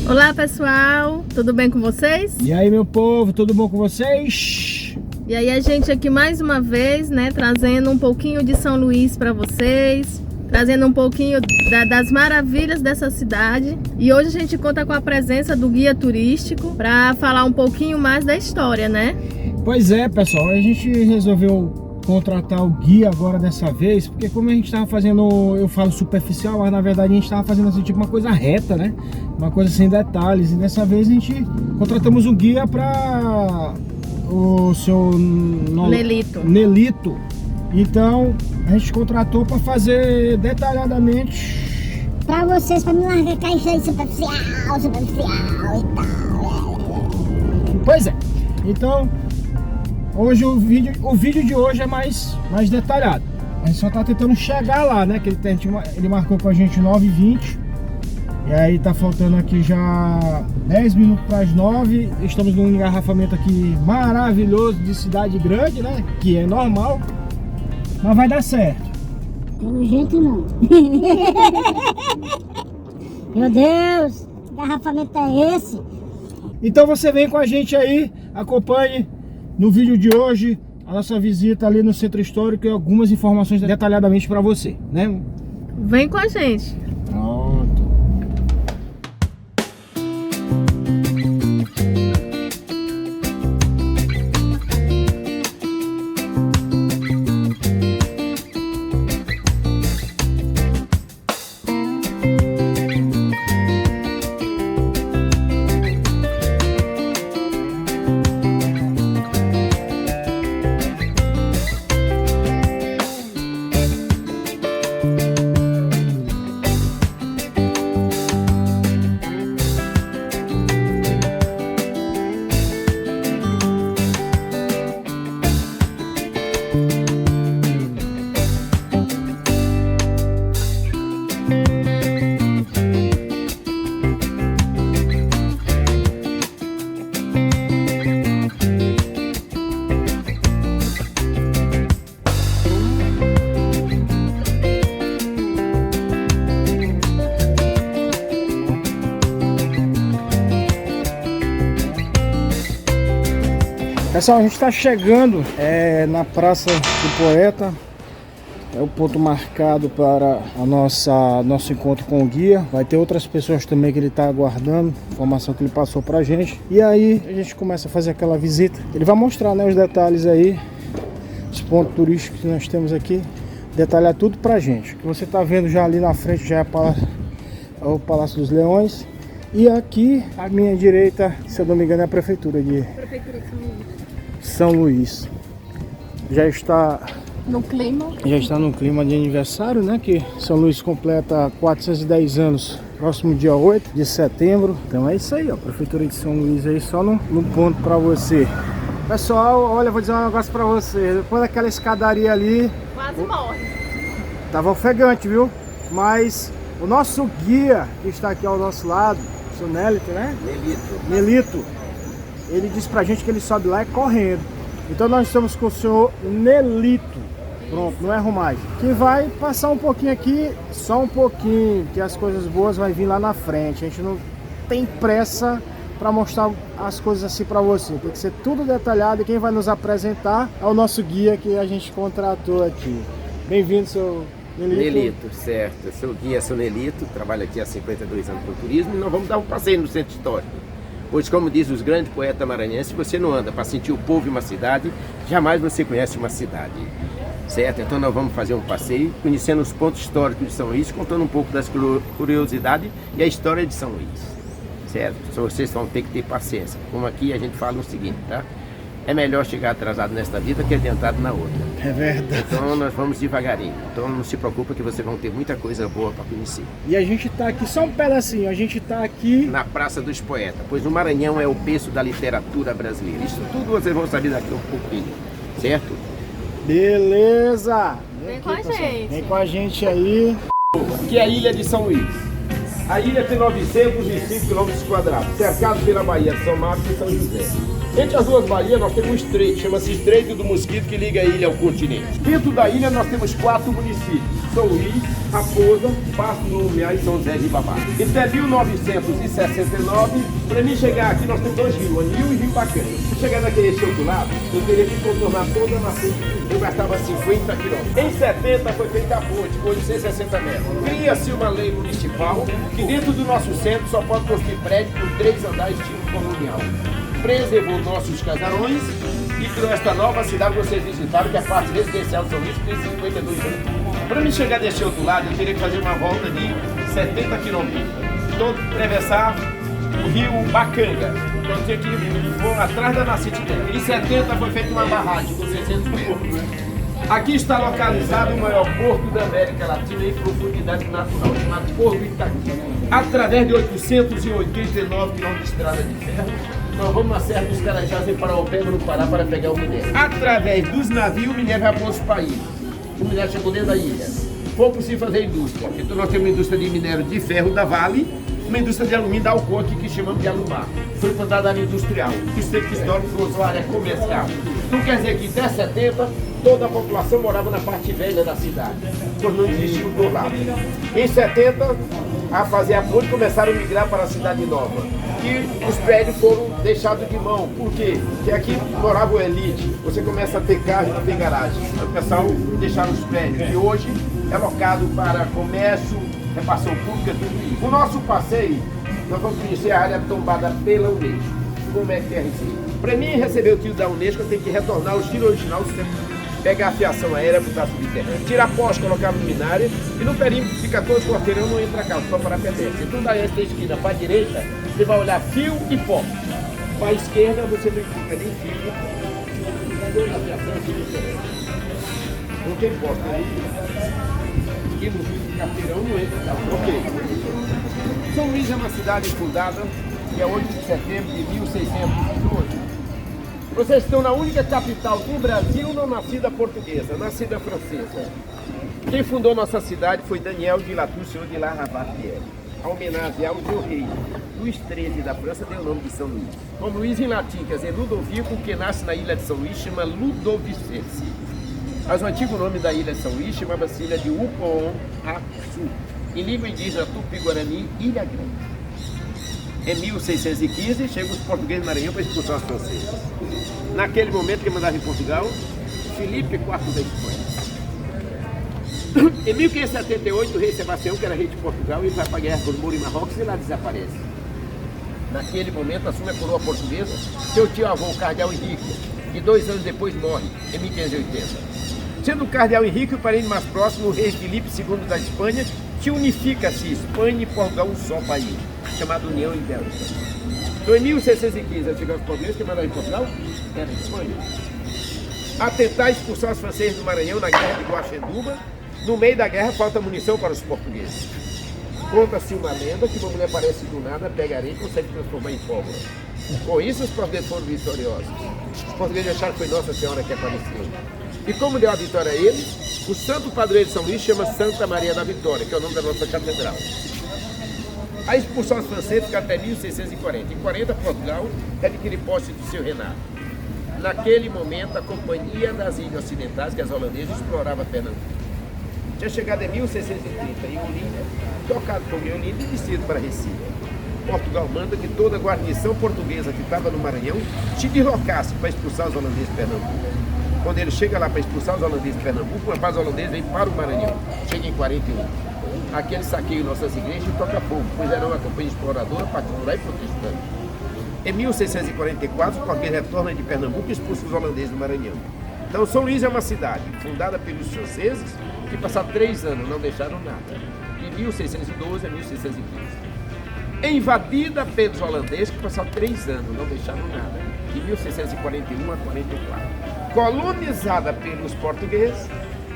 Olá pessoal, tudo bem com vocês? E aí meu povo, tudo bom com vocês? E aí a gente aqui mais uma vez, né, trazendo um pouquinho de São Luís para vocês, trazendo um pouquinho das maravilhas dessa cidade. E hoje a gente conta com a presença do guia turístico para falar um pouquinho mais da história, né? Pois é, pessoal, a gente resolveu contratar o guia agora dessa vez, porque como a gente estava fazendo, eu falo superficial, mas na verdade a gente estava fazendo assim, tipo uma coisa reta, né? Uma coisa sem detalhes. E dessa vez a gente contratamos um guia para o seu Nelito. Então a gente contratou para fazer detalhadamente para vocês, para não largar caixa aí superficial e tal. Pois é. Então hoje o vídeo de hoje é mais detalhado. A gente só tá tentando chegar lá, né? Que ele marcou com a gente 9h20. E aí tá faltando aqui já 10 minutos para as 9. Estamos num engarrafamento aqui maravilhoso de cidade grande, né? Que é normal. Mas vai dar certo. Pelo jeito não. Meu Deus, que engarrafamento é esse? Então você vem com a gente aí, acompanhe no vídeo de hoje a nossa visita ali no Centro Histórico e algumas informações detalhadamente para você, né? Vem com a gente. Pronto. Pessoal, a gente está chegando na Praça do Poeta. É o ponto marcado para nosso encontro com o guia. Vai ter outras pessoas também que ele está aguardando, informação que ele passou para a gente. E aí a gente começa a fazer aquela visita. Ele vai mostrar, né, os detalhes aí, os pontos turísticos que nós temos aqui, detalhar tudo para a gente. O que você está vendo já ali na frente já é o Palácio dos Leões. E aqui à minha direita, se eu não me engano, é a Prefeitura de São Luís. Já está no clima de aniversário, né? Que São Luís completa 410 anos próximo dia 8 de setembro. Então é isso aí, ó. Prefeitura de São Luís aí só no ponto para você. Pessoal, olha, eu vou dizer um negócio para você. Depois daquela escadaria ali, Quase morre. Tava ofegante, viu? Mas o nosso guia que está aqui ao nosso lado, o seu Nelito, né? Nelito. Ele disse pra gente que ele sobe lá correndo. Então nós estamos com o senhor Nelito. Pronto, não erro mais. Que vai passar um pouquinho aqui, só um pouquinho, que as coisas boas vai vir lá na frente. A gente não tem pressa para mostrar as coisas assim para você. Tem que ser tudo detalhado e quem vai nos apresentar é o nosso guia que a gente contratou aqui. Bem-vindo, senhor Nelito. Nelito, certo. Eu sou o guia, sou Nelito, trabalho aqui há 52 anos com turismo e nós vamos dar um passeio no Centro Histórico. Pois, como diz os grandes poetas maranhenses, se você não anda para sentir o povo e uma cidade, jamais você conhece uma cidade, certo? Então nós vamos fazer um passeio, conhecendo os pontos históricos de São Luís, contando um pouco das curiosidades e a história de São Luís, certo? Só vocês vão ter que ter paciência. Como aqui a gente fala o seguinte, tá? É melhor chegar atrasado nesta vida que adiantado na outra. É verdade. Então nós vamos devagarinho. Então não se preocupa que vocês vão ter muita coisa boa para conhecer. E a gente tá aqui, só um pedacinho, a gente tá aqui na Praça dos Poetas, pois o Maranhão é o berço da literatura brasileira. Isso tudo vocês vão saber daqui a um pouquinho, certo? Beleza! Vem com a gente. Vem com a gente aí. Que é a Ilha de São Luís. A ilha tem 905 km², cercado pela Baía de São Marcos e São José. Entre as duas baías nós temos um estreito, chama-se Estreito do Mosquito, que liga a ilha ao continente. Dentro da ilha nós temos 4 municípios: São Luís, Raposa, Passo do Lumiar e São José de Ibabá. Até 1969, para mim chegar aqui nós temos 2 rios, o Anil e o Rio Bacana. Se chegar naquele outro lado, eu teria que contornar toda a nascente. Eu gastava 50 quilômetros. Em 70 foi feita a ponte, com 860 metros. Cria-se uma lei municipal que dentro do nosso centro só pode construir prédio com 3 andares tipo colonial. Preservou nossos casarões e criou esta nova cidade que vocês visitaram, que é a parte residencial de São Luís, que tem 52 anos. Para me chegar deste outro lado, eu teria que fazer uma volta de 70 quilômetros. Então, atravessar o rio Bacanga. Então, eu tinha que ir atrás da nascente dela. Em 70 foi feita uma barragem com 600 metros. Aqui está localizado o maior porto da América Latina em profundidade natural, chamado Porto Itaqui. Através de 889 quilômetros de estrada de ferro, nós vamos na Serra dos Carajás em Paraopeba, no Pará, para pegar o minério. Através dos navios, o minério vai para outros países. O minério chegou dentro da ilha. Foi possível fazer indústria. Então nós temos uma indústria de minério de ferro da Vale, uma indústria de alumínio da Alcoa, que chamamos de Alumar. Foi plantada área industrial. O centro histórico usou a área comercial. Não quer dizer que até 70, toda a população morava na parte velha da cidade, pois não existia o do lado. Em 70, a fazer a ponte, começaram a migrar para a cidade nova. E os prédios foram deixados de mão. Por quê? Porque aqui morava o elite. Você começa a ter carro e não tem garagem. Então o pessoal deixaram os prédios, que hoje é locado para comércio, repartição pública, tudo isso. O nosso passeio, nós vamos conhecer a área tombada pela Unesco. Como é que é receber? Para mim receber o tiro da Unesco, eu tenho que retornar o tiro original, pegar a fiação aérea, botar subterrâneo, tirar pós, colocar luminária, e no perímetro fica todo o quarteirão, não entra carro, só para pedestre. Então daí esta esquina para a direita, você vai olhar fio e pó. Para a esquerda você não fica nem fio e pó. Toda a fiação aqui no terreno. Não tem posto ali. E no fio de quarteirão não entra carro. Ok. São Luís é uma cidade fundada dia 8 de setembro de 1612. Vocês estão na única capital do Brasil não nascida portuguesa, nascida francesa. Quem fundou nossa cidade foi Daniel de Latour, senhor de La Ravatière. A homenagear o seu rei, Luís XIII da França, deu o nome de São Luís. Como Luís em latim, quer dizer Ludovico, que nasce na ilha de São Luís, chama Ludovicense. Mas o antigo nome da ilha de São Luís chamava-se Ilha de Upoon-Açu. Em língua indígena Tupi-Guarani, Ilha Grande. Em 1615, chegam os portugueses do Maranhão para expulsar os franceses. Naquele momento que mandava em Portugal, Filipe IV da Espanha. Em 1578, o rei Sebastião, que era rei de Portugal, ele vai para a guerra com o Moro em Marrocos e lá desaparece. Naquele momento, assume a coroa portuguesa seu tio-avô, o cardeal Henrique, que 2 anos depois morre, em 1580. Sendo o cardeal Henrique o parente mais próximo, o rei Filipe II da Espanha, que unifica-se Espanha e Portugal um só país, chamado União Ibérica. Então, em 1615, chegaram os portugueses que mandaram em Portugal, era em Espanha, a tentar expulsar os franceses do Maranhão na guerra de Guaxenduba. No meio da guerra, falta munição para os portugueses. Conta-se uma lenda que uma mulher aparece do nada, pega areia e consegue transformar em pólvora. Com isso, os portugueses foram vitoriosos. Os portugueses acharam que foi Nossa Senhora que apareceu. E como deu a vitória a eles, o santo padroeiro de São Luís chama Santa Maria da Vitória, que é o nome da nossa catedral. A expulsão dos franceses fica até 1640. Em 40, Portugal adquire posse do seu reinado. Naquele momento, a Companhia das Ilhas Ocidentais, que as holandesas, explorava Pernambuco. Tinha chegado em 1630 em Olinda, tocado por Olinda e descido para Recife. Portugal manda que toda a guarnição portuguesa que estava no Maranhão se deslocasse para expulsar os holandeses de Pernambuco. Quando ele chega lá para expulsar os holandeses de Pernambuco, uma base holandesa vem para o Maranhão. Chega em 41. Aqui eles saqueiam nossas igrejas e toca fogo, pois era uma companhia exploradora, particular e protestante. Em 1644, o português retorna de Pernambuco e expulsa os holandeses do Maranhão. Então, São Luís é uma cidade fundada pelos franceses que passaram 3 anos, não deixaram nada. De 1612 a 1615. Invadida pelos holandeses que passaram 3 anos, não deixaram nada. De 1641 a 44. Colonizada pelos portugueses,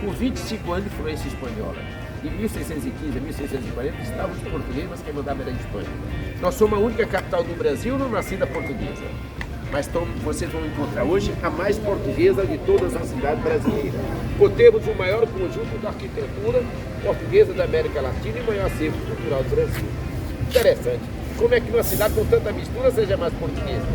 por 25 anos de influência espanhola. De 1615 a 1640 estavam os portugueses, mas quem mandava era a Espanha. Nós somos a única capital do Brasil não nascida portuguesa. Mas vocês vão encontrar hoje a mais portuguesa de todas as cidades brasileiras. Temos o maior conjunto da arquitetura portuguesa da América Latina e o maior acervo cultural do Brasil. Interessante. Como é que uma cidade com tanta mistura seja mais portuguesa?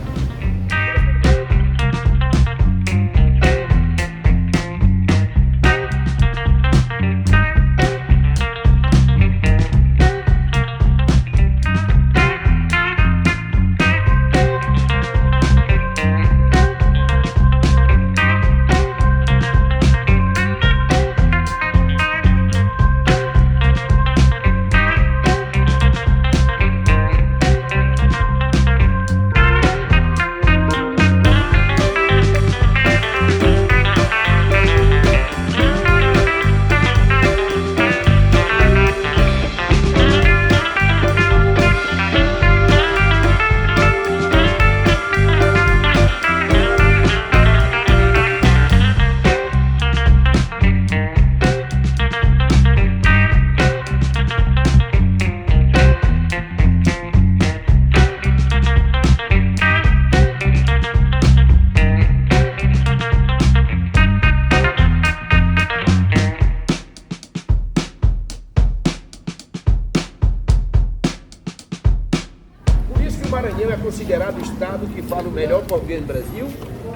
Maranhão é considerado o estado que fala o melhor português do Brasil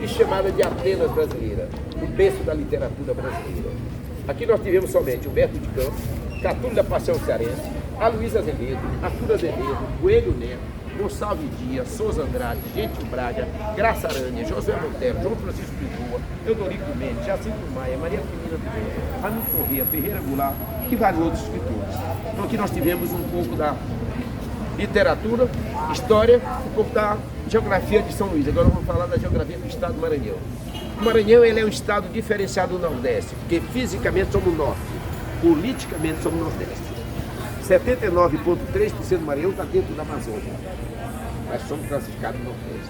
e chamada de Atenas brasileira, o berço da literatura brasileira. Aqui nós tivemos somente Humberto de Campos, Catulho da Paixão Cearense, Aloysio Azevedo, Arthur Azevedo, Coelho Neto, Gonçalves Dias, Souza Andrade, Gentil Braga, Graça Aranha, José Monteiro, João Francisco Lisboa, Eudorico Mendes, Jacinto Maia, Maria Firmina Vieira, Anu Corrêa, Ferreira Goulart e vários outros escritores. Então aqui nós tivemos um pouco da literatura, história, um pouco da geografia de São Luís. Agora vamos falar da geografia do estado do Maranhão. O Maranhão ele é um estado diferenciado do Nordeste, porque fisicamente somos Norte, politicamente somos Nordeste. 79,3% do Maranhão está dentro da Amazônia. Nós somos classificados no Nordeste.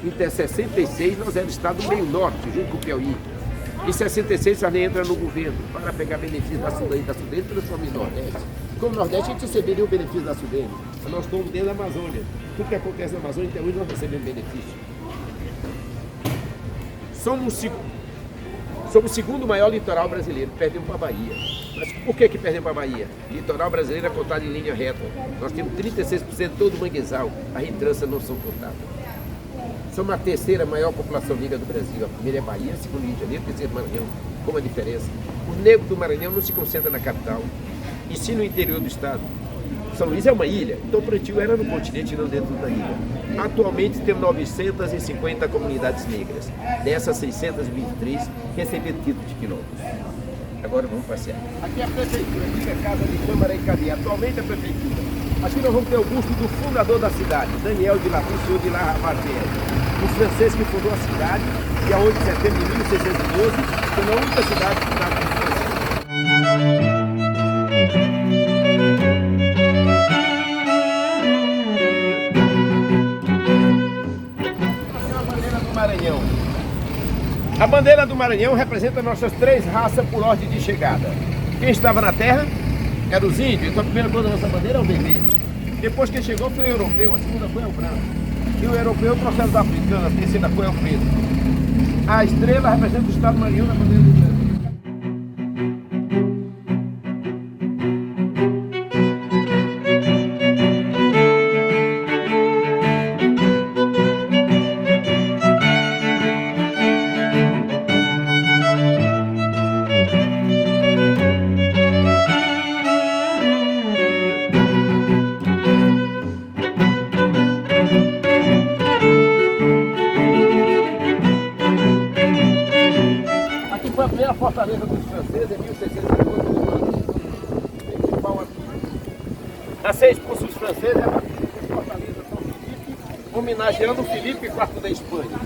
Em 66 nós éramos estado do meio norte, junto com o Piauí. Em 66 a gente entra no governo para pegar benefícios da Sudene, e transformar em Nordeste. Como Nordeste a gente receberia o benefício da Sudene. Nós estamos dentro da Amazônia. Tudo que acontece na Amazônia até hoje nós recebemos benefício. Somos o segundo maior litoral brasileiro, perdemos para a Bahia. Mas por que perdemos para a Bahia? Litoral brasileiro é contado em linha reta. Nós temos 36% de todo o manguezal, as rentranças não são contadas. Somos a terceira maior população negra do Brasil. A primeira é Bahia, a segunda Rio de Janeiro, a terceira Maranhão. Como a diferença? O negro do Maranhão não se concentra na capital, e sim no interior do estado. São Luís é uma ilha, então o plantio era no continente e não dentro da ilha. Atualmente temos 950 comunidades negras. Dessas, 623 receberam título de quilômetros. Agora vamos passear. Aqui é a prefeitura, aqui é a Casa de Câmara e Cadeia. Atualmente é a prefeitura. Aqui nós vamos ter o busto do fundador da cidade, Daniel de Lafayette, senhor de La Martelle. O francês que fundou a cidade, dia 8 de setembro de 1612, foi a única cidade fundada por francês. A bandeira do Maranhão representa nossas três raças por ordem de chegada. Quem estava na terra era os índios, então a primeira cor da nossa bandeira é o vermelho. Depois quem chegou foi o europeu, a segunda cor é o branco. E o europeu trouxeram da africana, a terceira cor é o preto. A estrela representa o estado do Maranhão na bandeira do Brasil. Foi a primeira fortaleza dos franceses em 1650. A ser expulso os franceses, é a fortaleza de São Filipe, homenageando o Filipe IV da Espanha.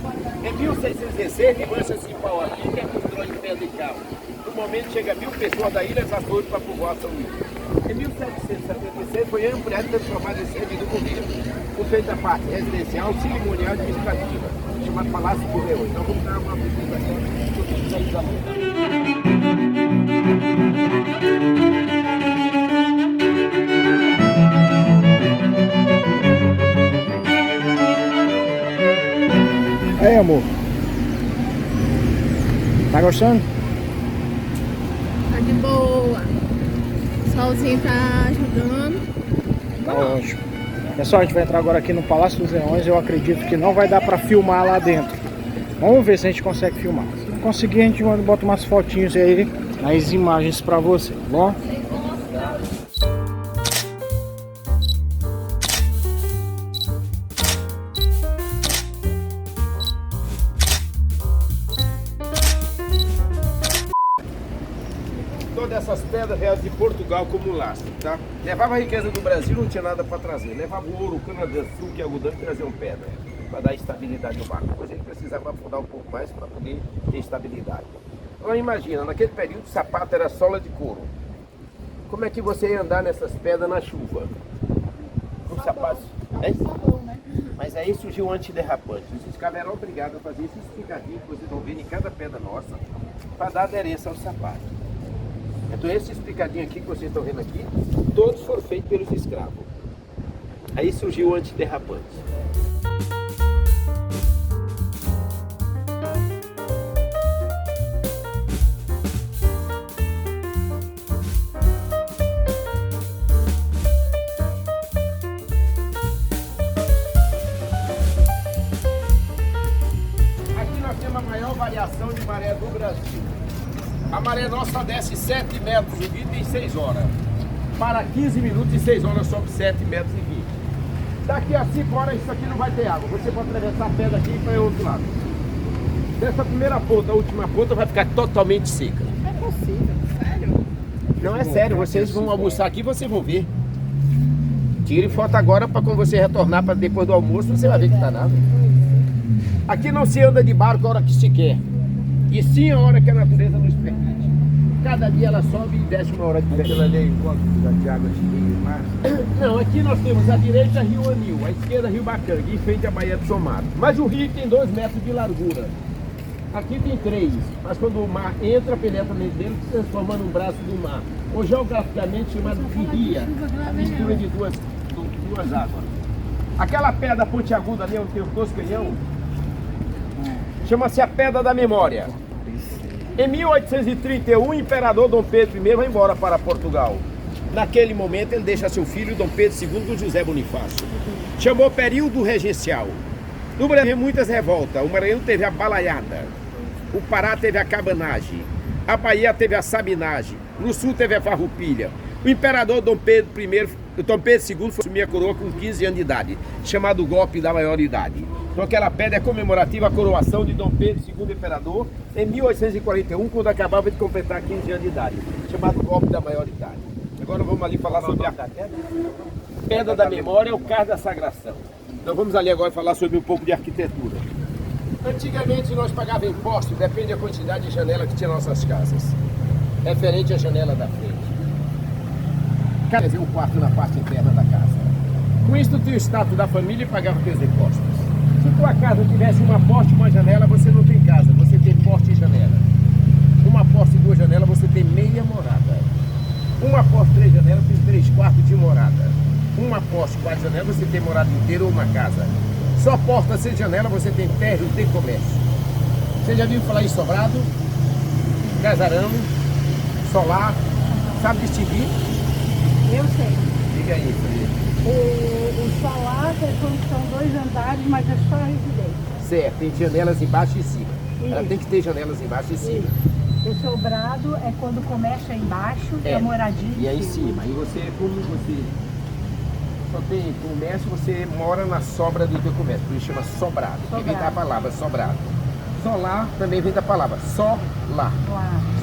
Em 1616, mancha-se em pau aqui, que é constrói de pedra e carro. No momento chega 1000 pessoas da ilha Açores para povoar São Luís. Em 1776 foi ampliado e transformado em sede do governo, com feita a parte residencial, cerimonial e administrativa, chamado Palácio do Leão. Então vamos dar uma visita aqui. Aí, amor, tá gostando? Tá de boa. O solzinho tá ajudando. Tá ótimo. Pessoal, a gente vai entrar agora aqui no Palácio dos Leões. Eu acredito que não vai dar pra filmar lá dentro. Vamos ver se a gente consegue filmar. Se conseguir, a gente bota umas fotinhos aí, as imagens pra você, tá bom? Todas essas pedras vieram de Portugal como lastro, tá? Levava a riqueza do Brasil, não tinha nada para trazer. Levava o ouro, cana-de-açúcar e algodão e traziam pedra para dar estabilidade ao barco. Depois ele precisava afundar um pouco mais para poder ter estabilidade. Agora imagina, naquele período o sapato era sola de couro. Como é que você ia andar nessas pedras na chuva? Com sapatos. Mas aí surgiu o antiderrapante. Os caras eram obrigados a fazer esses picadinhos que vocês vão ver em cada pedra nossa para dar aderência ao sapato. Então esses picadinhos aqui que vocês estão vendo aqui, todos foram feitos pelos escravos. Aí surgiu o antiderrapante. variação de maré do Brasil. A maré nossa desce 7 metros e 20 em 6 horas. Para 15 minutos e 6 horas sobe 7 metros e 20. Daqui a 5 horas isso aqui não vai ter água. Você pode atravessar a pedra aqui e ir para o outro lado. Dessa primeira ponta, a última ponta vai ficar totalmente seca. Não é possível, sério? Não é sério, vocês vão almoçar aqui e vocês vão ver. Tire foto agora para quando você retornar para depois do almoço, você vai ver que está nada. Aqui não se anda de barco a hora que se quer. E sim a hora que a natureza nos permite. Cada dia ela sobe e desce uma hora diferente. Aquela ali é encontro de água de mar. Não, aqui nós temos à direita Rio Anil, à esquerda Rio Bacanga, em frente à Baía do Somado. Mas o rio tem 2 metros de largura. Aqui tem 3, mas quando o mar entra, penetra dentro, se transforma num braço do mar. Ou geograficamente chamado de ria, a mistura de duas águas. Aquela pedra pontiaguda ali, onde tem os 2 canhões, chama-se a Pedra da Memória. Em 1831, o imperador Dom Pedro I vai embora para Portugal. Naquele momento, ele deixa seu filho, Dom Pedro II, do José Bonifácio. Chamou período regencial. No Brasil, teve muitas revoltas. O Maranhão teve a balaiada. O Pará teve a cabanagem. A Bahia teve a sabinagem. No Sul teve a farroupilha. O imperador Dom Pedro II foi assumir a coroa com 15 anos de idade, chamado golpe da maioridade. Então aquela pedra é comemorativa à coroação de Dom Pedro II imperador em 1841, quando acabava de completar 15 anos de idade, chamado golpe da maioridade. Agora vamos ali falar sobre a Pedra da Memória, o caso da sagração. Então vamos ali agora falar sobre um pouco de arquitetura. Antigamente nós pagávamos impostos, depende da quantidade de janela que tinha nas nossas casas. Referente à janela da frente. Quer dizer, o quarto na parte interna da casa. Com isso, tu tinha o status da família e pagava teus impostos. Se tua casa tivesse uma porta e uma janela, você não tem casa, você tem porta e janela. Uma porta e 2 janelas, você tem meia morada. Uma porta e 3 janelas, tem 3 quartos de morada. Uma porta e 4 janelas, você tem morada inteira ou uma casa. Só porta sem janela, você tem térreo, tem comércio. Você já viu falar em sobrado? Casarão, solar, sabe distinguir? Eu sei. Diga aí, O solar são 2 andares, mas é só residência. certo, tem janelas embaixo e cima. Ela Isso. tem que ter janelas embaixo e cima. O sobrado é quando o comércio é embaixo e a moradia E aí em cima. E você, como você só tem comércio, você mora na sobra do teu comércio. Por isso chama sobrado. Que vem da palavra sobrado. Solar também vem da palavra solar. Lá.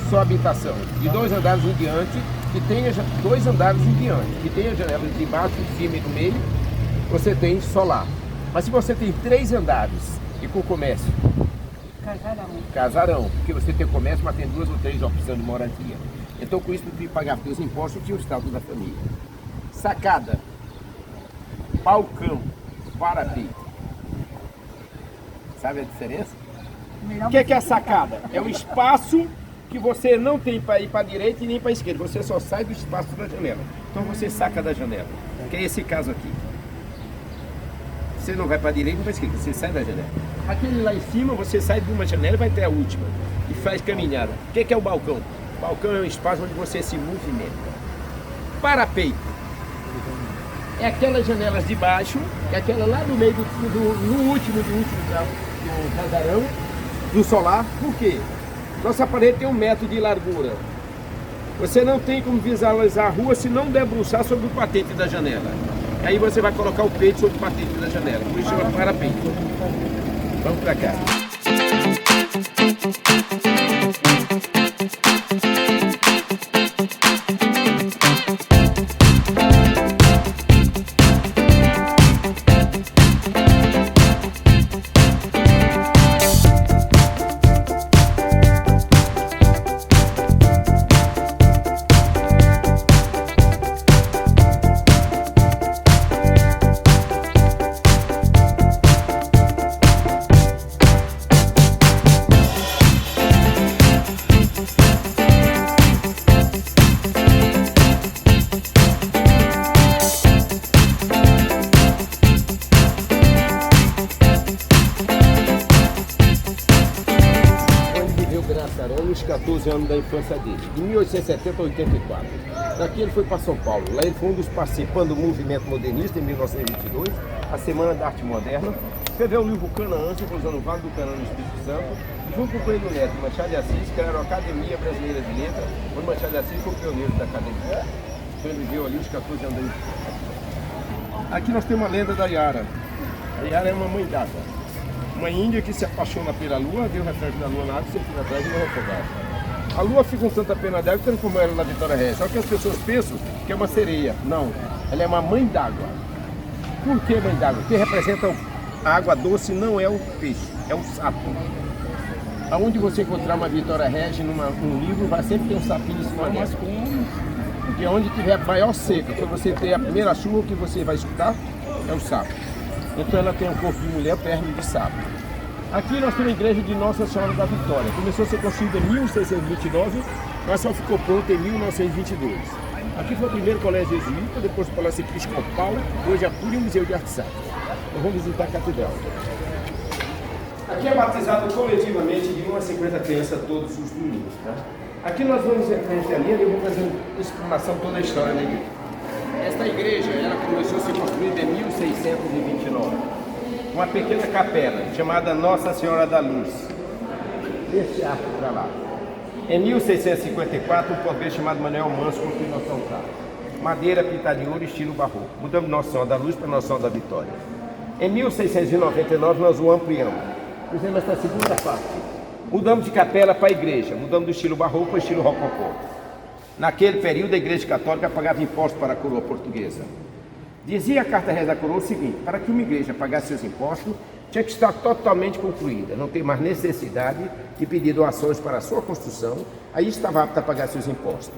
Só habitação. De 2 andares em diante, que tenha 2 andares em diante, que tenha janelas de baixo, de cima e do meio, você tem solar. Mas se você tem 3 andares e com comércio, casarão, porque você tem comércio, mas tem 2 ou 3 opções de moradia. Então com isso tu pagava teus impostos e tinha o estado da família. Sacada, balcão, parapeito. Sabe a diferença? O que é a sacada? É o espaço que você não tem para ir para a direita e nem para a esquerda. Você só sai do espaço da janela. Então você saca da janela. Que é esse caso aqui. Você não vai para a direita nem para a esquerda, você sai da janela. Aquele lá em cima, você sai de uma janela e vai até a última. E faz caminhada. O que é o balcão? O balcão é um espaço onde você se movimenta. Parapeito. É aquelas janelas de baixo, é aquela lá no meio no último grau do casarão, do solar. Por quê? Nossa parede tem 1 metro de largura. Você não tem como visualizar a rua se não debruçar sobre o patente da janela. Aí você vai colocar o peito sobre o patente da janela. Por isso chama parapeito. Vamos pra cá. Nos 14 anos da infância dele, de 1870 a 84. Daqui ele foi para São Paulo. Lá ele foi um dos participantes do movimento modernista em 1922, a Semana da Arte Moderna. escreveu o livro Canaã, usando o Vale do Canaã no Espírito Santo, junto com o Coelho Neto e Machado de Assis, que era a Academia Brasileira de Letras, onde Machado de Assis foi o pioneiro da academia. Então ele viveu ali os 14 anos de... Aqui nós temos a lenda da Yara. A Yara é uma mãe d'água. Uma índia que se apaixona pela lua, vê o reflexo da lua na água, você fica atrás e vai afogar. A lua fica com tanta pena d'água que transformou ela na Vitória Regia. Só que as pessoas pensam que é uma sereia. Não, ela é uma mãe d'água. Por que mãe d'água? Porque representa a água doce, não é o peixe, é o sapo. Aonde você encontrar uma Vitória Regia num livro, vai sempre ter um sapinho em cima dela. Porque onde tiver maior seca, quando você ter a primeira chuva, o que você vai escutar é o sapo. Então ela tem um corpo de mulher, perna de sapo. Aqui nós temos a igreja de Nossa Senhora da Vitória. Começou a ser construída em 1629, mas só ficou pronta em 1922. Aqui foi o primeiro colégio jesuíta, depois o Palácio Episcopal, hoje a Pura e o Museu de Artes Sacras. Nós vamos visitar a catedral. Aqui é batizado coletivamente de 1 a 50 crianças todos os domingos. Tá? Aqui nós vamos referente a linha e eu vou fazer uma explanação toda a história da igreja. Esta igreja ela começou a ser construída em 1629. Uma pequena capela chamada Nossa Senhora da Luz. Desse arco para lá. Em 1654, um português chamado Manuel Manso construiu nosso altar. Madeira pintada de ouro, estilo barroco. Mudamos Nossa Senhora da Luz para Nossa Senhora da Vitória. Em 1699, nós o ampliamos. Fizemos esta segunda parte. Mudamos de capela para a igreja. Mudamos do estilo barroco para o estilo rococó. Naquele período, a Igreja Católica pagava impostos para a coroa portuguesa. Dizia a Carta Reis da Coroa o seguinte: para que uma igreja pagasse seus impostos, tinha que estar totalmente concluída, não ter mais necessidade de pedir doações para a sua construção, aí estava apta a pagar seus impostos.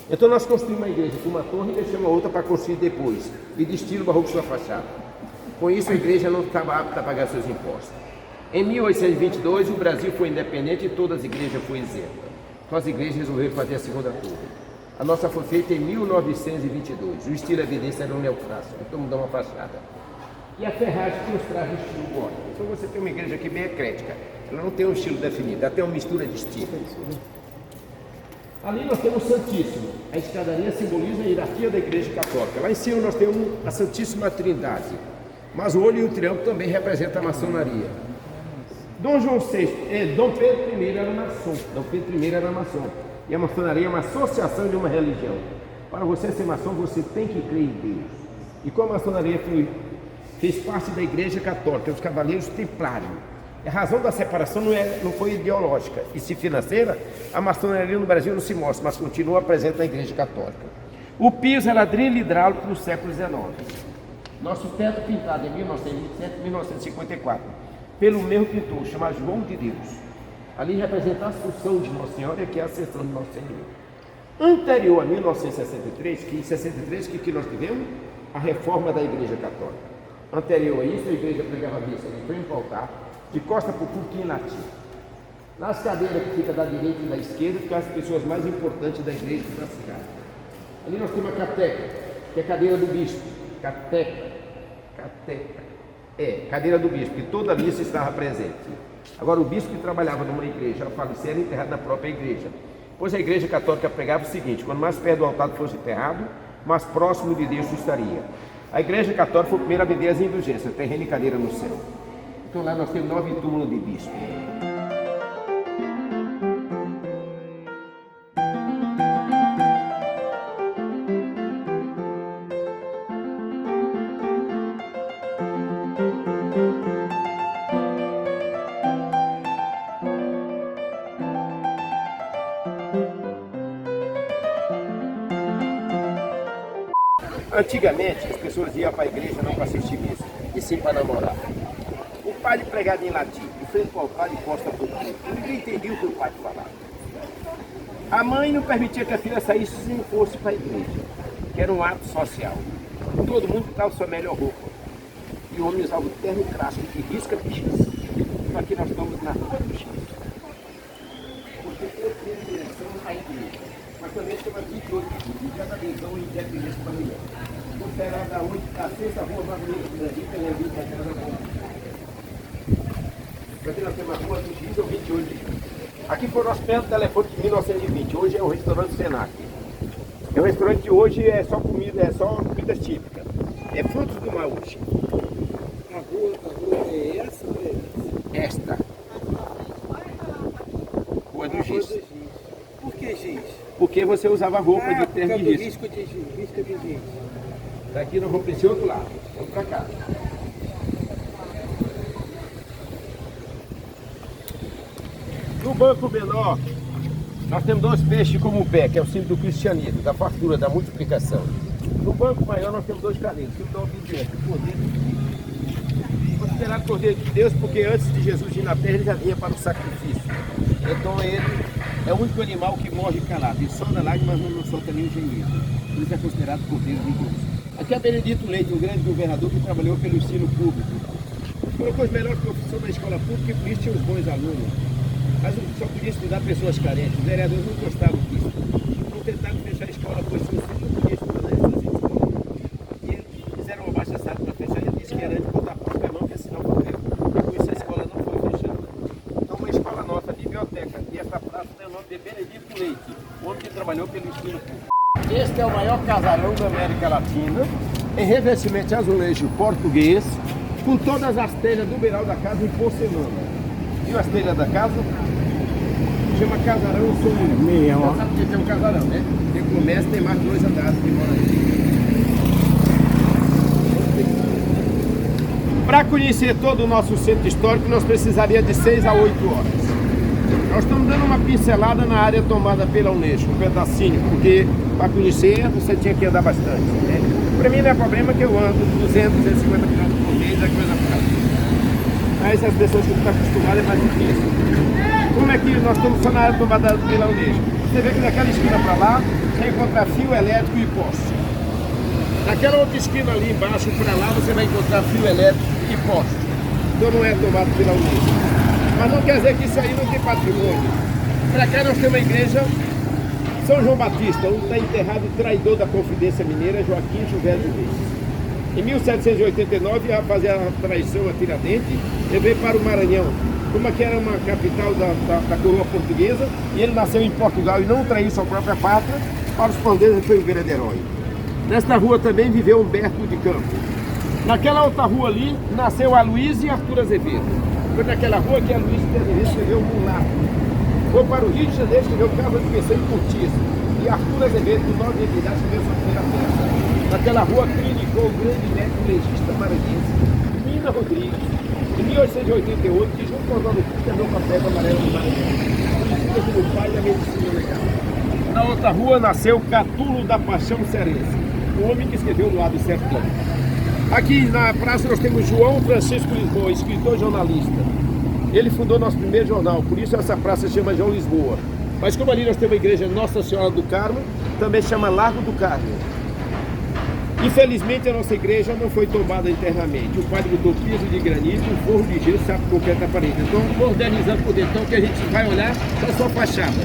Então nós construímos uma igreja com uma torre e deixamos a outra para construir depois, e de estilo barroco sua fachada. Com isso a igreja não estava apta a pagar seus impostos. Em 1822 o Brasil foi independente e todas as igrejas foram isentas. Então as igrejas resolveram fazer a segunda torre. A nossa foi feita em 1922. O estilo evidência era um neoclássico, então mudamos uma fachada. E a ferragem que nos traz o estilo gótico. Então você tem uma igreja aqui bem eclética. Ela não tem um estilo definido, ela tem uma mistura de estilos. Ali nós temos o Santíssimo. A escadaria simboliza a hierarquia da Igreja Católica. Lá em cima nós temos a Santíssima Trindade. Mas o olho e o triângulo também representam a maçonaria. Dom Pedro I era maçom. Dom Pedro I era maçom. E a maçonaria é uma associação de uma religião. Para você ser maçom, você tem que crer em Deus. E como a maçonaria fez parte da Igreja Católica, os Cavaleiros Templários, a razão da separação não foi ideológica, e se financeira, a maçonaria no Brasil não se mostra, mas continua presente na Igreja Católica. O piso era ladrilho hidráulico no século XIX. Nosso teto pintado em 1927 e 1954, pelo mesmo pintor, chamado João de Deus. Ali representa a Assunção de Nossa Senhora, que é a Ascensão de Nosso Senhor. Anterior a 1963, que em 63 que nós tivemos a reforma da Igreja Católica. Anterior a isso, a igreja pregava a missa de frente ao altar, de costa para o púlpito em latim. Nas cadeiras que fica da direita e da esquerda, ficam as pessoas mais importantes da igreja da cidade. Ali nós temos a cateca, que é a cadeira do bispo. Cadeira do bispo, que toda a missa estava presente. Agora, o bispo que trabalhava numa igreja, ao falecer, era enterrado na própria igreja. Pois a Igreja Católica pregava o seguinte: quando mais perto do altar fosse enterrado, mais próximo de Deus estaria. A Igreja Católica foi a primeira a vender as indulgências, terreno e cadeira no céu. Então lá nós temos 9 túmulos de bispo. Antigamente, as pessoas iam para a igreja não para assistir missa, e sim para namorar. O padre pregava em latim, de frente ao altar e costa para o público. Ninguém entendia o que o padre falava. A mãe não permitia que a filha saísse se não fosse para a igreja, que era um ato social. Todo mundo estava sua melhor roupa. E o homem usava o terno clássico que risca bichas. Então aqui nós estamos na rua do X. Porque eu tenho direção à igreja. Mas também chama 28 de cada visão e independência familiar. Vou pegar da onde está a sexta rua mais bonita do Brasil, que é a vida da casa da aqui nós temos a rua do X, é o 28 de julho. Aqui foi o nosso primeiro telefone de 1920, hoje é o restaurante Senac. É um restaurante que hoje é só comida, típicas. É frutos do mar hoje. A rua é essa ou é essa? Esta. Rua do Giz. Por que giz? Porque você usava roupa de terra de risco. Risco de giz, risco de giz. Daqui nós vamos para esse outro lado. Vamos para cá. No banco menor, nós temos dois peixes como o pé, que é o símbolo do cristianismo, da fartura, da multiplicação. No banco maior nós temos dois carneiros, símbolo da obediência, o Cordeiro de Deus. Considerado Cordeiro de Deus porque antes de Jesus ir na terra ele já vinha para o sacrifício. Então ele é o único animal que morre calado. Ele solta lágrimas, mas não solta nenhum gemido. Por isso é considerado Cordeiro de Deus. Aqui é Benedito Leite, um grande governador que trabalhou pelo ensino público. Colocou as melhores profissões na escola pública e por isso tinha os bons alunos. Mas só podia estudar pessoas carentes. Os vereadores não gostavam disso. Então tentaram fechar a escola, pois seus filhos não podiam estudar nessas escolas. E eles fizeram uma baixa-assado para fechar. Ele disse que era de botar a própria mão, que assinar o papel. E com isso a escola não foi fechada. Então uma escola nossa, biblioteca, e essa praça tem o nome de Benedito Leite, o homem que trabalhou pelo ensino público. Este é o maior casarão da América Latina, em revestimento de azulejo português, com todas as telhas do beiral da casa em porcelana. Viu as telhas da casa? Chama casarão Sombrio. Mesmo. Você sabe que é um casarão, né? Tem começa, tem mais 2 andares que moram aqui. Para conhecer todo o nosso centro histórico, nós precisaríamos de 6 a 8 horas. Nós estamos dando uma pincelada na área tomada pela Unesco, um pedacinho, porque para conhecer você tinha que andar bastante. Né? Para mim não é problema que eu ando 200, 250 km por mês, é coisa fácil. Mas as pessoas que estão acostumadas é mais difícil. Como é que nós estamos só na área tomada pela Unesco? Você vê que daquela esquina para lá, você encontra fio elétrico e poste. Naquela outra esquina ali embaixo para lá, você vai encontrar fio elétrico e poste. Então não é tomado pela Unesco. Mas não quer dizer que isso aí não tem patrimônio. Para cá nós temos uma igreja, São João Batista, onde está enterrado o traidor da Confidência Mineira, Joaquim José de Reis. Em 1789, ia fazer a traição a Tiradentes, ele veio para o Maranhão. Como aqui era uma capital da coroa portuguesa, e ele nasceu em Portugal e não traiu sua própria pátria, para os pandeiro ele foi um grande herói. Nesta rua também viveu Humberto de Campos. Naquela outra rua ali, nasceu Aloysio e Arthur Azevedo. Foi naquela rua que Aloysio de Azevedo escreveu Mulato. Foi para o Rio de Janeiro, escreveu Casa de Pessoa e Cortiço. E Arthur Azevedo, do Norte de Idade, escreveu sua primeira peça. Naquela rua clinicou o grande médico legista maranhense, Mina Rodrigues, em 1888, que junto com o Oswaldo Cruz quebrou com a febre amarela do Maranhão. Conhecida como pai da medicina legal. Na outra rua nasceu Catulo da Paixão Cearense, o homem que escreveu o Lado Sertão. Aqui na praça nós temos João Francisco Lisboa, escritor e jornalista. Ele fundou nosso primeiro jornal, por isso essa praça se chama João Lisboa. Mas como ali nós temos a igreja Nossa Senhora do Carmo, também chama Largo do Carmo. Infelizmente a nossa igreja não foi tombada internamente. O padre botou piso de granito, um forro de gesso, sabe concreto na parede. Então, modernizando por dentro, então, que a gente vai olhar só a fachada,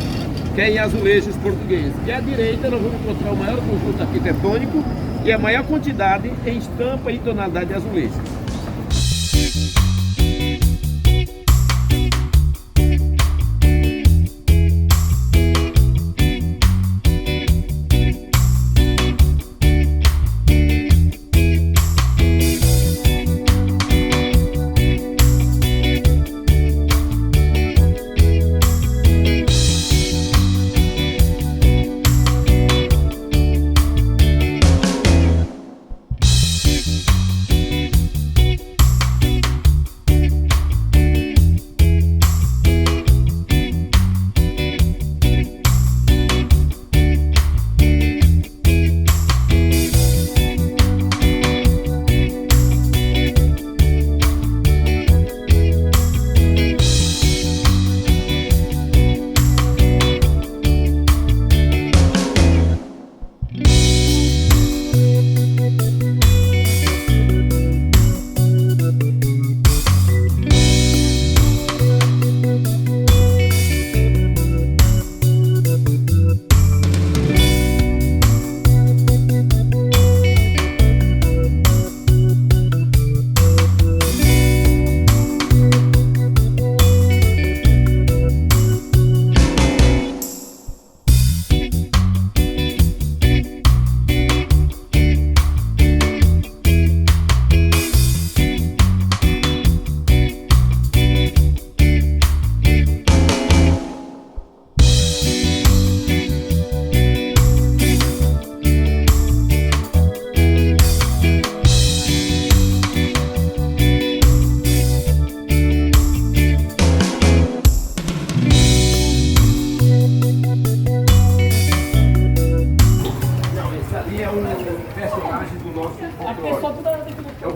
que é em azulejos portugueses. E à direita nós vamos encontrar o maior conjunto arquitetônico e a maior quantidade em estampa e tonalidade de azulejos.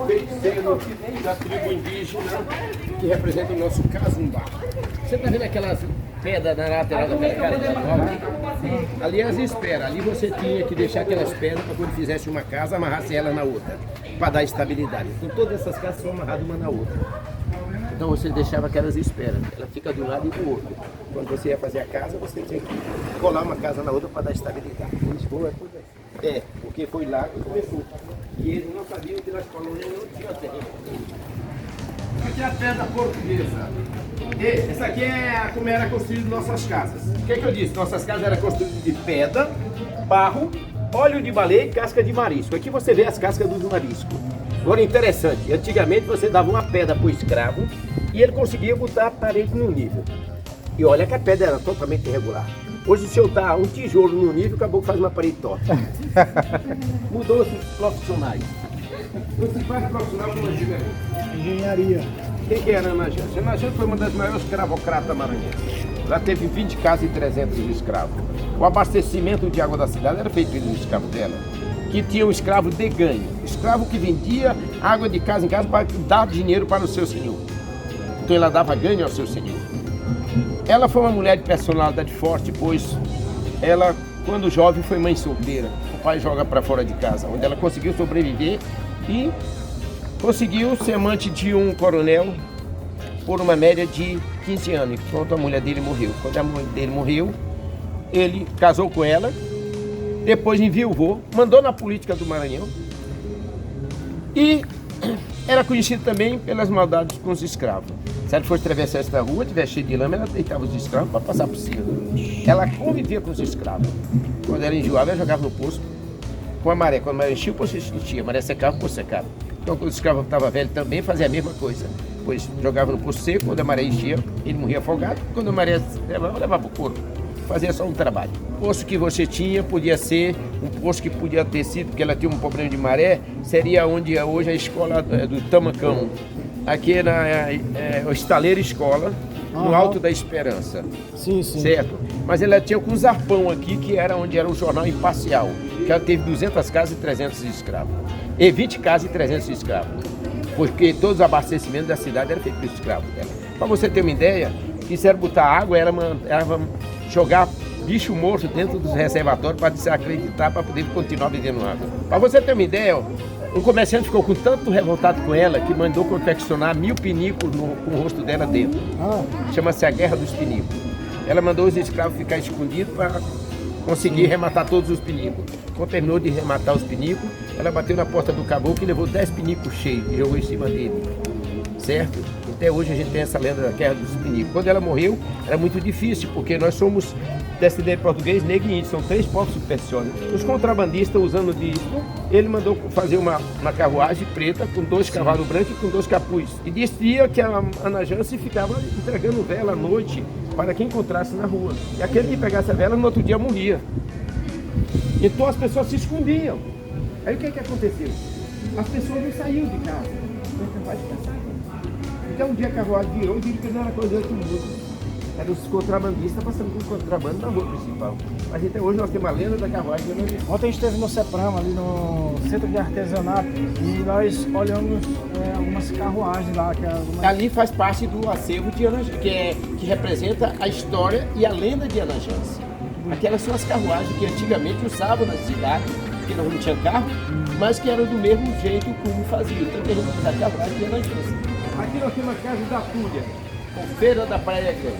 feiticeiro da tribo indígena que representa o nosso Casumbá. Você está vendo aquelas pedras na lateral da pedra? Ali as esperas. Ali você tinha que deixar aquelas pedras para quando fizesse uma casa, amarrasse ela na outra, para dar estabilidade. Então todas essas casas são amarradas uma na outra. Então você deixava aquelas esperas. Ela fica de um lado e do outro. Quando você ia fazer a casa, você tinha que colar uma casa na outra para dar estabilidade. Lisboa é tudo assim. É, porque foi lá que começou. E eles não sabiam que nas colônias não tinha terreno. Aqui é a pedra portuguesa. E essa aqui é como era construída nossas casas. O que eu disse? Nossas casas eram construídas de pedra, barro, óleo de baleia e casca de marisco. Aqui você vê as cascas dos mariscos. Agora interessante, antigamente você dava uma pedra para o escravo e ele conseguia botar a parede no nível. E olha que a pedra era totalmente irregular. Hoje se eu dar um tijolo no nível, acabou que faz uma parede torta. Mudou os profissionais. O principal profissional foi o Engenharia. Quem que era a Ana Jância? A Ana Jância foi uma das maiores escravocratas maranhenses. Ela teve 20 casas e 300 escravos. O abastecimento de água da cidade era feito pelos escravos dela, que tinha um escravo de ganho. Escravo que vendia água de casa em casa para dar dinheiro para o seu senhor. Então ela dava ganho ao seu senhor. Ela foi uma mulher de personalidade forte, pois ela, quando jovem, foi mãe solteira. O pai joga para fora de casa, onde ela conseguiu sobreviver e conseguiu ser amante de um coronel por uma média de 15 anos, enquanto a mulher dele morreu. Quando a mulher dele morreu, ele casou com ela, depois enviuvou, mandou na política do Maranhão e era conhecido também pelas maldades com os escravos. Se ela fosse atravessar esta rua, tivesse cheio de lama, ela deitava os escravos para passar por cima. Ela convivia com os escravos. Quando ela enjoava, ela jogava no poço com a maré. Quando a maré enchia, o poço enchia. A maré secava, o poço secava. Então, quando o escravo estava velho também, fazia a mesma coisa. Pois jogava no poço seco, quando a maré enchia, ele morria afogado. Quando a maré levava o corpo. Fazia só um trabalho. O poço que você tinha podia ser um poço que podia ter sido, porque ela tinha um problema de maré, seria onde é hoje a escola do Tamacão. Aqui é o Estaleiro Escola, no Alto da Esperança. Sim, sim. Certo? Mas ela tinha com um zarpão aqui, que era onde era o jornal Imparcial, que ela teve 200 casas e 300 escravos. E 20 casas e 300 escravos. Porque todos os abastecimentos da cidade eram feitos pelos escravos dela. Para você ter uma ideia, quiseram botar água, ela jogar bicho morto dentro dos reservatórios para desacreditar, para poder continuar vendendo água. Para você ter uma ideia, um comerciante ficou com tanto revoltado com ela que mandou confeccionar 1000 pinículos com o rosto dela dentro. Chama-se a Guerra dos Pinículos. Ela mandou os escravos ficar escondidos para conseguir rematar todos os pinículos. Quando terminou de rematar os pinículos, ela bateu na porta do caboclo e levou 10 pinículos cheios e jogou em cima dele. Certo? Até hoje a gente tem essa lenda da Guerra dos Pinículos. Quando ela morreu, era muito difícil, porque nós somos descendente português, negro e índio, são 3 povos supersticiosos. Os contrabandistas, usando disso, ele mandou fazer uma carruagem preta com 2 cavalos brancos e com 2 capuz. E dizia que a Ana Jância ficava entregando vela à noite para quem encontrasse na rua. E aquele que pegasse a vela, no outro dia morria. Então as pessoas se escondiam. Aí o que aconteceu? As pessoas não saíam de casa. Então um dia a carruagem virou e viram que não era coisa de outro mundo. Eram os contrabandistas passando com contrabando na rua principal. Mas até hoje nós temos a lenda da carruagem. Ontem a gente esteve no CEPRAM, ali no Centro de Artesanato, e nós olhamos algumas carruagens lá. Ali faz parte do acervo de Ana Jância, que representa a história e a lenda de Ana Jância. Aquelas são as carruagens que antigamente usavam na cidade, porque não tinha carro, mas que eram do mesmo jeito como faziam. Então a gente usa a carruagem de Ana Jância. Aqui nós temos a Casa da Túlia, com Feira da Praia Grande.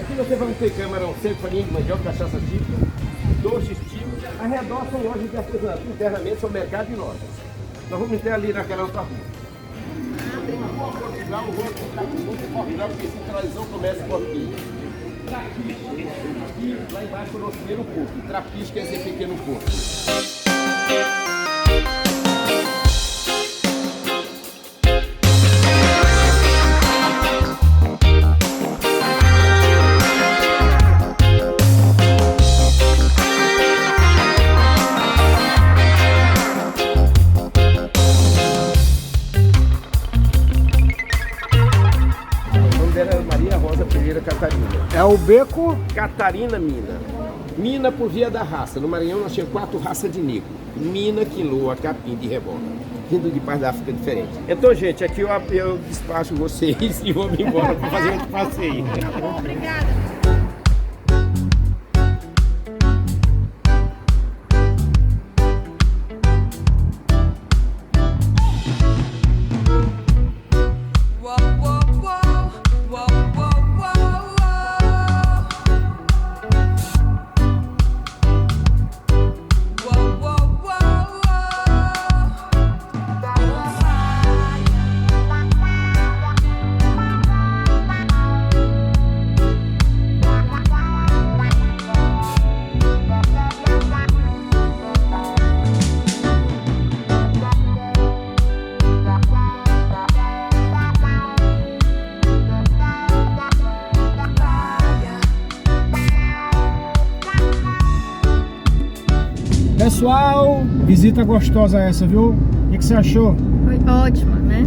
Aqui você vai ter camarão seco, farinha de mandioca, cachaça típica, doces típicos. Ao redor são lojas de artesanato, internamente são mercado e lojas. Nós vamos ter ali naquela outra rua. Tem uma rua Portugal, Portugal, porque centralizou o comércio português. Trapiche, aqui lá embaixo é o nosso primeiro porto. Trapiche quer dizer pequeno porto. Catarina. É o beco? Catarina Mina. Mina por via da raça. No Maranhão nós tínhamos 4 raças de negro. mina, quilua, capim de rebola. Vindo de parte da África diferente. Então, gente, aqui eu despacho vocês e vou me embora para fazer outro passeio. Obrigada. Pessoal, visita gostosa essa, viu? O que você achou? Foi ótima, né?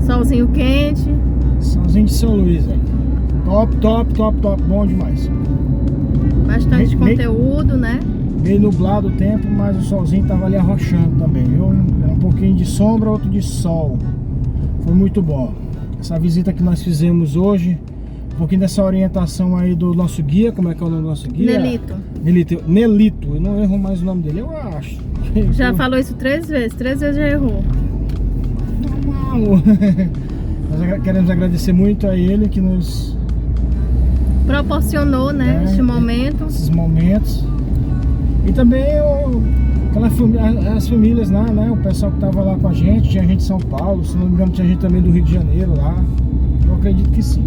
Solzinho quente. Solzinho de São Luís, hein? Top, top, top, top. Bom demais. Bastante conteúdo, né? Meio nublado o tempo, mas o solzinho tava ali arrochando também, viu? Era um pouquinho de sombra, outro de sol. Foi muito bom. Essa visita que nós fizemos hoje, um pouquinho dessa orientação aí do nosso guia. Como é que é o nome do nosso guia? Nelito, eu não erro mais o nome dele, eu acho. Já falou isso 3 vezes já errou. Normal. Nós queremos agradecer muito a ele que nos proporcionou, né, este momento. Esses momentos. E também as famílias lá, né? O pessoal que tava lá com a gente, tinha gente de São Paulo, se não me engano tinha gente também do Rio de Janeiro lá. Eu acredito que sim.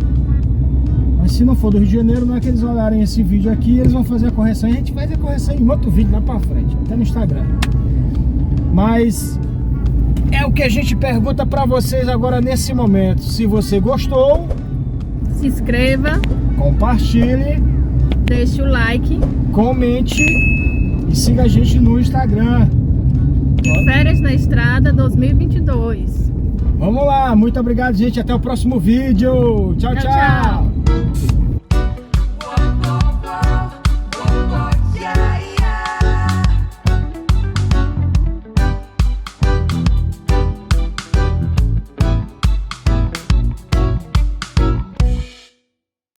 Mas se não for do Rio de Janeiro, não é que eles olharem esse vídeo aqui, eles vão fazer a correção. E a gente faz a correção em outro vídeo lá pra frente, até no Instagram. Mas é o que a gente pergunta pra vocês agora nesse momento. Se você gostou, se inscreva, compartilhe, deixe o like, comente e siga a gente no Instagram. De Férias na Estrada 2022. Vamos lá, muito obrigado, gente. Até o próximo vídeo. Tchau, tchau.